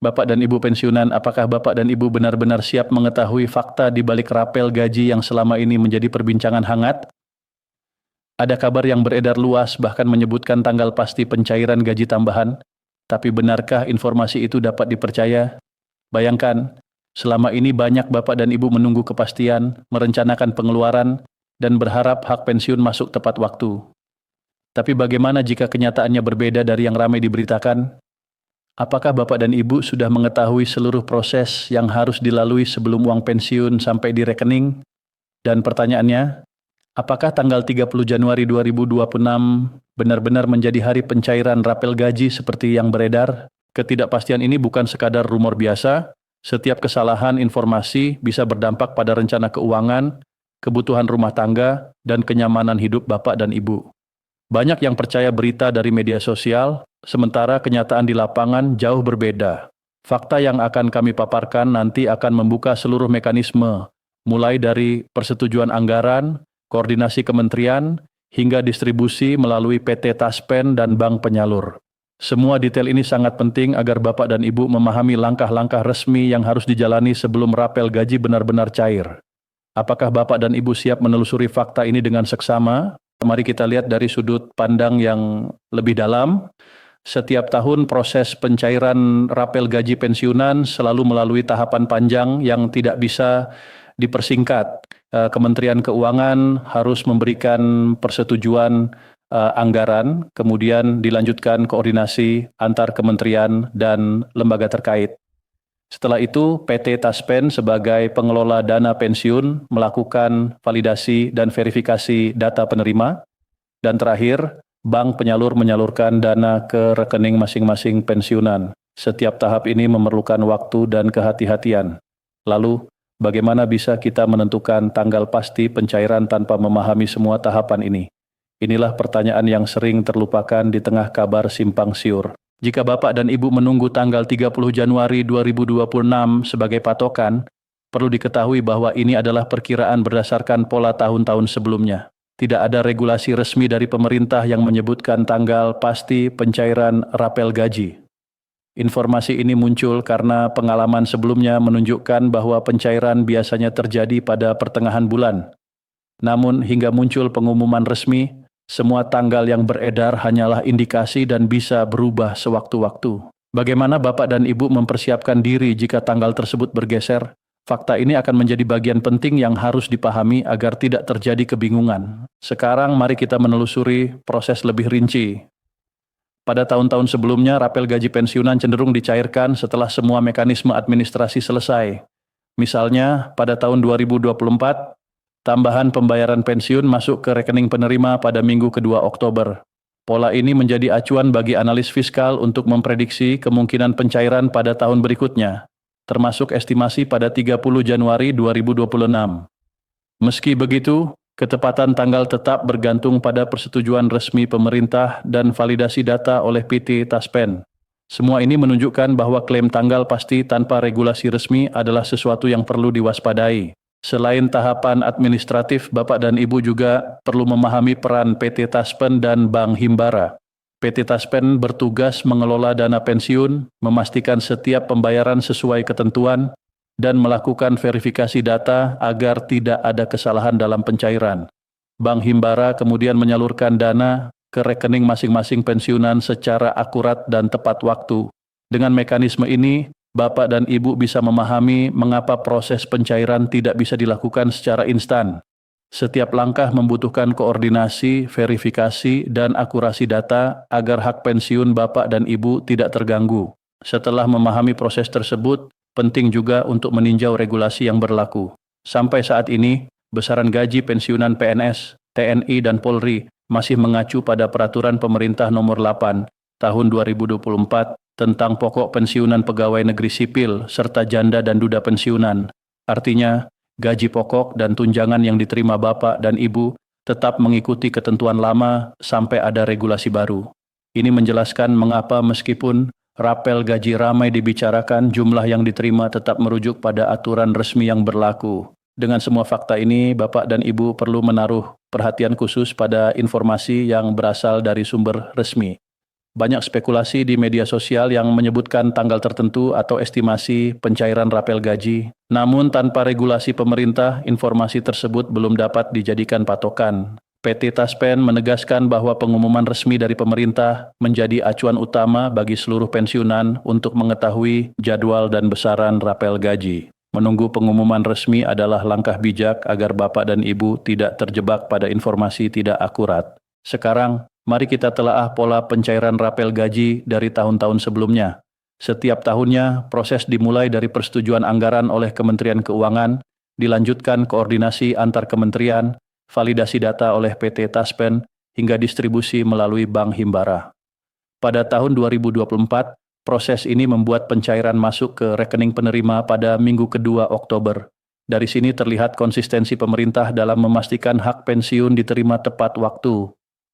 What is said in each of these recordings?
Bapak dan Ibu pensiunan, apakah Bapak dan Ibu benar-benar siap mengetahui fakta di balik rapel gaji yang selama ini menjadi perbincangan hangat? Ada kabar yang beredar luas bahkan menyebutkan tanggal pasti pencairan gaji tambahan. Tapi benarkah informasi itu dapat dipercaya? Bayangkan, selama ini banyak Bapak dan Ibu menunggu kepastian, merencanakan pengeluaran, dan berharap hak pensiun masuk tepat waktu. Tapi bagaimana jika kenyataannya berbeda dari yang ramai diberitakan? Apakah Bapak dan Ibu sudah mengetahui seluruh proses yang harus dilalui sebelum uang pensiun sampai di rekening? Dan pertanyaannya, apakah tanggal 30 Januari 2026 benar-benar menjadi hari pencairan rapel gaji seperti yang beredar? Ketidakpastian ini bukan sekadar rumor biasa. Setiap kesalahan informasi bisa berdampak pada rencana keuangan, kebutuhan rumah tangga, dan kenyamanan hidup Bapak dan Ibu. Banyak yang percaya berita dari media sosial, sementara kenyataan di lapangan jauh berbeda. Fakta yang akan kami paparkan nanti akan membuka seluruh mekanisme, mulai dari persetujuan anggaran, koordinasi kementerian, hingga distribusi melalui PT Taspen dan bank penyalur. Semua detail ini sangat penting agar Bapak dan Ibu memahami langkah-langkah resmi yang harus dijalani sebelum rapel gaji benar-benar cair. Apakah Bapak dan Ibu siap menelusuri fakta ini dengan seksama? Mari kita lihat dari sudut pandang yang lebih dalam. Setiap tahun proses pencairan rapel gaji pensiunan selalu melalui tahapan panjang yang tidak bisa dipersingkat. Kementerian Keuangan harus memberikan persetujuan anggaran, kemudian dilanjutkan koordinasi antar kementerian dan lembaga terkait. Setelah itu, PT Taspen sebagai pengelola dana pensiun melakukan validasi dan verifikasi data penerima. Dan terakhir, bank penyalur menyalurkan dana ke rekening masing-masing pensiunan. Setiap tahap ini memerlukan waktu dan kehati-hatian. Lalu, bagaimana bisa kita menentukan tanggal pasti pencairan tanpa memahami semua tahapan ini? Inilah pertanyaan yang sering terlupakan di tengah kabar simpang siur. Jika Bapak dan Ibu menunggu tanggal 30 Januari 2026 sebagai patokan, perlu diketahui bahwa ini adalah perkiraan berdasarkan pola tahun-tahun sebelumnya. Tidak ada regulasi resmi dari pemerintah yang menyebutkan tanggal pasti pencairan rapel gaji. Informasi ini muncul karena pengalaman sebelumnya menunjukkan bahwa pencairan biasanya terjadi pada pertengahan bulan. Namun hingga muncul pengumuman resmi, semua tanggal yang beredar hanyalah indikasi dan bisa berubah sewaktu-waktu. Bagaimana Bapak dan Ibu mempersiapkan diri jika tanggal tersebut bergeser? Fakta ini akan menjadi bagian penting yang harus dipahami agar tidak terjadi kebingungan. Sekarang mari kita menelusuri proses lebih rinci. Pada tahun-tahun sebelumnya, rapel gaji pensiunan cenderung dicairkan setelah semua mekanisme administrasi selesai. Misalnya, pada tahun 2024, tambahan pembayaran pensiun masuk ke rekening penerima pada minggu kedua Oktober. Pola ini menjadi acuan bagi analis fiskal untuk memprediksi kemungkinan pencairan pada tahun berikutnya, termasuk estimasi pada 30 Januari 2026. Meski begitu, ketepatan tanggal tetap bergantung pada persetujuan resmi pemerintah dan validasi data oleh PT Taspen. Semua ini menunjukkan bahwa klaim tanggal pasti tanpa regulasi resmi adalah sesuatu yang perlu diwaspadai. Selain tahapan administratif, Bapak dan Ibu juga perlu memahami peran PT Taspen dan Bank Himbara. PT Taspen bertugas mengelola dana pensiun, memastikan setiap pembayaran sesuai ketentuan, dan melakukan verifikasi data agar tidak ada kesalahan dalam pencairan. Bank Himbara kemudian menyalurkan dana ke rekening masing-masing pensiunan secara akurat dan tepat waktu. Dengan mekanisme ini, Bapak dan Ibu bisa memahami mengapa proses pencairan tidak bisa dilakukan secara instan. Setiap langkah membutuhkan koordinasi, verifikasi, dan akurasi data agar hak pensiun Bapak dan Ibu tidak terganggu. Setelah memahami proses tersebut, penting juga untuk meninjau regulasi yang berlaku. Sampai saat ini, besaran gaji pensiunan PNS, TNI, dan Polri masih mengacu pada Peraturan Pemerintah Nomor 8 Tahun 2024 tentang pokok pensiunan pegawai negeri sipil serta janda dan duda pensiunan. Artinya, gaji pokok dan tunjangan yang diterima Bapak dan Ibu tetap mengikuti ketentuan lama sampai ada regulasi baru. Ini menjelaskan mengapa meskipun rapel gaji ramai dibicarakan, jumlah yang diterima tetap merujuk pada aturan resmi yang berlaku. Dengan semua fakta ini, Bapak dan Ibu perlu menaruh perhatian khusus pada informasi yang berasal dari sumber resmi. Banyak spekulasi di media sosial yang menyebutkan tanggal tertentu atau estimasi pencairan rapel gaji. Namun tanpa regulasi pemerintah, informasi tersebut belum dapat dijadikan patokan. PT Taspen menegaskan bahwa pengumuman resmi dari pemerintah menjadi acuan utama bagi seluruh pensiunan untuk mengetahui jadwal dan besaran rapel gaji. Menunggu pengumuman resmi adalah langkah bijak agar Bapak dan Ibu tidak terjebak pada informasi tidak akurat. Sekarang, mari kita telaah pola pencairan rapel gaji dari tahun-tahun sebelumnya. Setiap tahunnya, proses dimulai dari persetujuan anggaran oleh Kementerian Keuangan, dilanjutkan koordinasi antar kementerian, validasi data oleh PT Taspen, hingga distribusi melalui Bank Himbara. Pada tahun 2024, proses ini membuat pencairan masuk ke rekening penerima pada minggu kedua Oktober. Dari sini terlihat konsistensi pemerintah dalam memastikan hak pensiun diterima tepat waktu.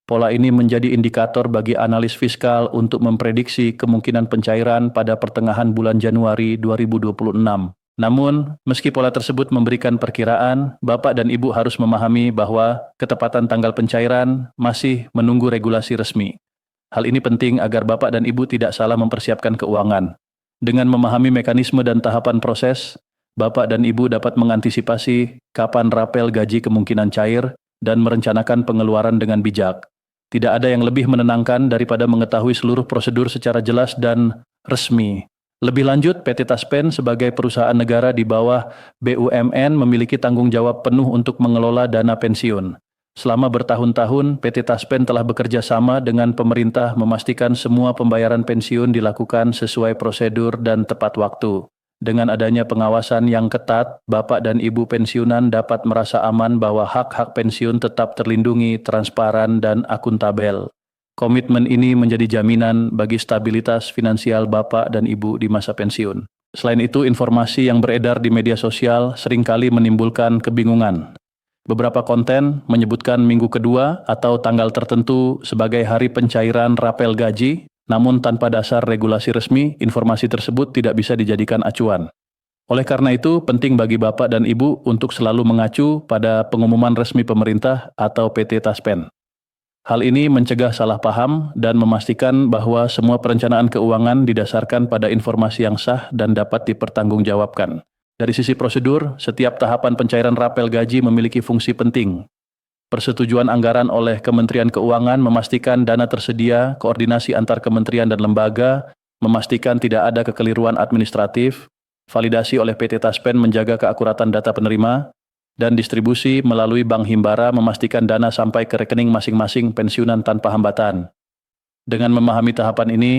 Pola ini menjadi indikator bagi analis fiskal untuk memprediksi kemungkinan pencairan pada pertengahan bulan Januari 2026. Namun, meski pola tersebut memberikan perkiraan, Bapak dan Ibu harus memahami bahwa ketepatan tanggal pencairan masih menunggu regulasi resmi. Hal ini penting agar Bapak dan Ibu tidak salah mempersiapkan keuangan. Dengan memahami mekanisme dan tahapan proses, Bapak dan Ibu dapat mengantisipasi kapan rapel gaji kemungkinan cair dan merencanakan pengeluaran dengan bijak. Tidak ada yang lebih menenangkan daripada mengetahui seluruh prosedur secara jelas dan resmi. Lebih lanjut, PT Taspen sebagai perusahaan negara di bawah BUMN memiliki tanggung jawab penuh untuk mengelola dana pensiun. Selama bertahun-tahun, PT Taspen telah bekerja sama dengan pemerintah memastikan semua pembayaran pensiun dilakukan sesuai prosedur dan tepat waktu. Dengan adanya pengawasan yang ketat, Bapak dan Ibu pensiunan dapat merasa aman bahwa hak-hak pensiun tetap terlindungi, transparan, dan akuntabel. Komitmen ini menjadi jaminan bagi stabilitas finansial Bapak dan Ibu di masa pensiun. Selain itu, informasi yang beredar di media sosial seringkali menimbulkan kebingungan. Beberapa konten menyebutkan minggu kedua atau tanggal tertentu sebagai hari pencairan rapel gaji, namun tanpa dasar regulasi resmi, informasi tersebut tidak bisa dijadikan acuan. Oleh karena itu, penting bagi Bapak dan Ibu untuk selalu mengacu pada pengumuman resmi pemerintah atau PT Taspen. Hal ini mencegah salah paham dan memastikan bahwa semua perencanaan keuangan didasarkan pada informasi yang sah dan dapat dipertanggungjawabkan. Dari sisi prosedur, setiap tahapan pencairan rapel gaji memiliki fungsi penting. Persetujuan anggaran oleh Kementerian Keuangan memastikan dana tersedia, koordinasi antar kementerian dan lembaga, memastikan tidak ada kekeliruan administratif, validasi oleh PT Taspen menjaga keakuratan data penerima, dan distribusi melalui Bank Himbara memastikan dana sampai ke rekening masing-masing pensiunan tanpa hambatan. Dengan memahami tahapan ini,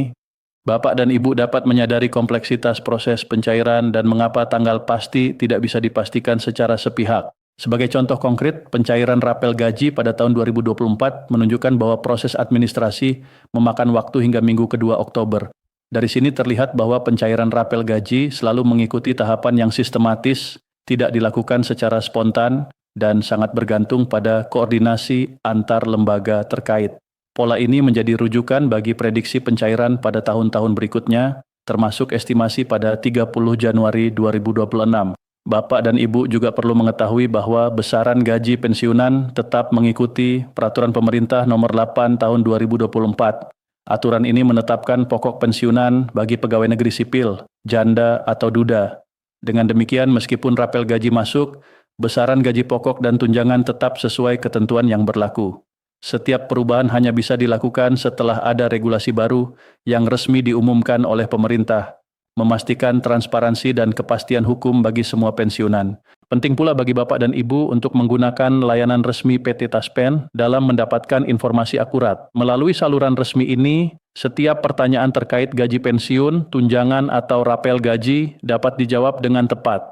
Bapak dan Ibu dapat menyadari kompleksitas proses pencairan dan mengapa tanggal pasti tidak bisa dipastikan secara sepihak. Sebagai contoh konkret, pencairan rapel gaji pada tahun 2024 menunjukkan bahwa proses administrasi memakan waktu hingga minggu kedua Oktober. Dari sini terlihat bahwa pencairan rapel gaji selalu mengikuti tahapan yang sistematis, tidak dilakukan secara spontan, dan sangat bergantung pada koordinasi antar lembaga terkait. Pola ini menjadi rujukan bagi prediksi pencairan pada tahun-tahun berikutnya, termasuk estimasi pada 30 Januari 2026. Bapak dan Ibu juga perlu mengetahui bahwa besaran gaji pensiunan tetap mengikuti Peraturan Pemerintah Nomor 8 Tahun 2024. Aturan ini menetapkan pokok pensiunan bagi pegawai negeri sipil, janda atau duda. Dengan demikian, meskipun rapel gaji masuk, besaran gaji pokok dan tunjangan tetap sesuai ketentuan yang berlaku. Setiap perubahan hanya bisa dilakukan setelah ada regulasi baru yang resmi diumumkan oleh pemerintah, memastikan transparansi dan kepastian hukum bagi semua pensiunan. Penting pula bagi Bapak dan Ibu untuk menggunakan layanan resmi PT Taspen dalam mendapatkan informasi akurat. Melalui saluran resmi ini, setiap pertanyaan terkait gaji pensiun, tunjangan atau rapel gaji dapat dijawab dengan tepat.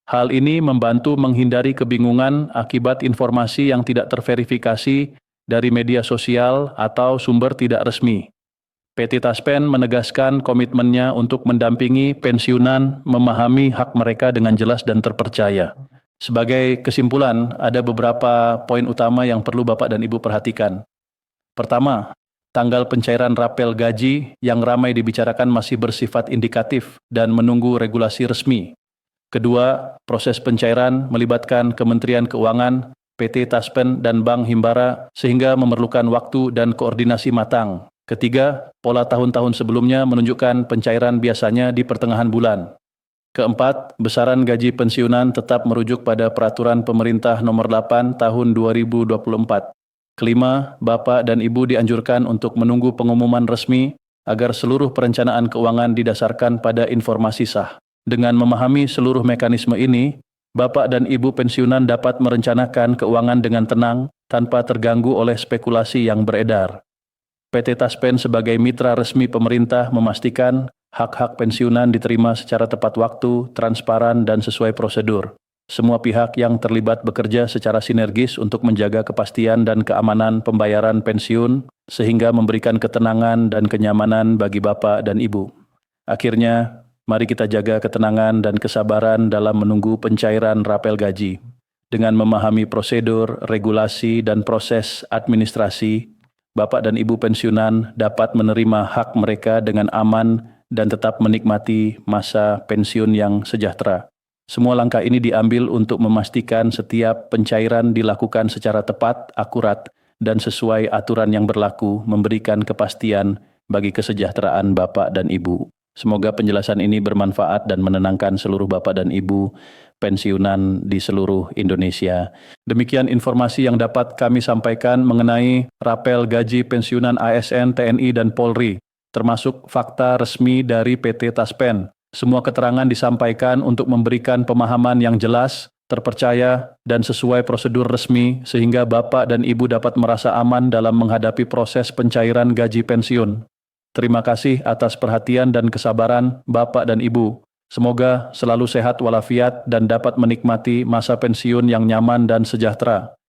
Hal ini membantu menghindari kebingungan akibat informasi yang tidak terverifikasi dari media sosial atau sumber tidak resmi. PT Taspen menegaskan komitmennya untuk mendampingi pensiunan memahami hak mereka dengan jelas dan terpercaya. Sebagai kesimpulan, ada beberapa poin utama yang perlu Bapak dan Ibu perhatikan. Pertama, tanggal pencairan rapel gaji yang ramai dibicarakan masih bersifat indikatif dan menunggu regulasi resmi. Kedua, proses pencairan melibatkan Kementerian Keuangan, PT Taspen dan Bank Himbara sehingga memerlukan waktu dan koordinasi matang. Ketiga, pola tahun-tahun sebelumnya menunjukkan pencairan biasanya di pertengahan bulan. Keempat, besaran gaji pensiunan tetap merujuk pada Peraturan Pemerintah Nomor 8 Tahun 2024. Kelima, Bapak dan Ibu dianjurkan untuk menunggu pengumuman resmi agar seluruh perencanaan keuangan didasarkan pada informasi sah. Dengan memahami seluruh mekanisme ini, Bapak dan Ibu pensiunan dapat merencanakan keuangan dengan tenang tanpa terganggu oleh spekulasi yang beredar. PT Taspen sebagai mitra resmi pemerintah memastikan hak-hak pensiunan diterima secara tepat waktu, transparan, dan sesuai prosedur. Semua pihak yang terlibat bekerja secara sinergis untuk menjaga kepastian dan keamanan pembayaran pensiun, sehingga memberikan ketenangan dan kenyamanan bagi Bapak dan Ibu. Akhirnya, mari kita jaga ketenangan dan kesabaran dalam menunggu pencairan rapel gaji. Dengan memahami prosedur, regulasi, dan proses administrasi, Bapak dan Ibu pensiunan dapat menerima hak mereka dengan aman dan tetap menikmati masa pensiun yang sejahtera. Semua langkah ini diambil untuk memastikan setiap pencairan dilakukan secara tepat, akurat, dan sesuai aturan yang berlaku, memberikan kepastian bagi kesejahteraan Bapak dan Ibu. Semoga penjelasan ini bermanfaat dan menenangkan seluruh Bapak dan Ibu pensiunan di seluruh Indonesia. Demikian informasi yang dapat kami sampaikan mengenai rapel gaji pensiunan ASN, TNI, dan Polri, termasuk fakta resmi dari PT Taspen. Semua keterangan disampaikan untuk memberikan pemahaman yang jelas, terpercaya, dan sesuai prosedur resmi sehingga Bapak dan Ibu dapat merasa aman dalam menghadapi proses pencairan gaji pensiun. Terima kasih atas perhatian dan kesabaran Bapak dan Ibu. Semoga selalu sehat walafiat dan dapat menikmati masa pensiun yang nyaman dan sejahtera.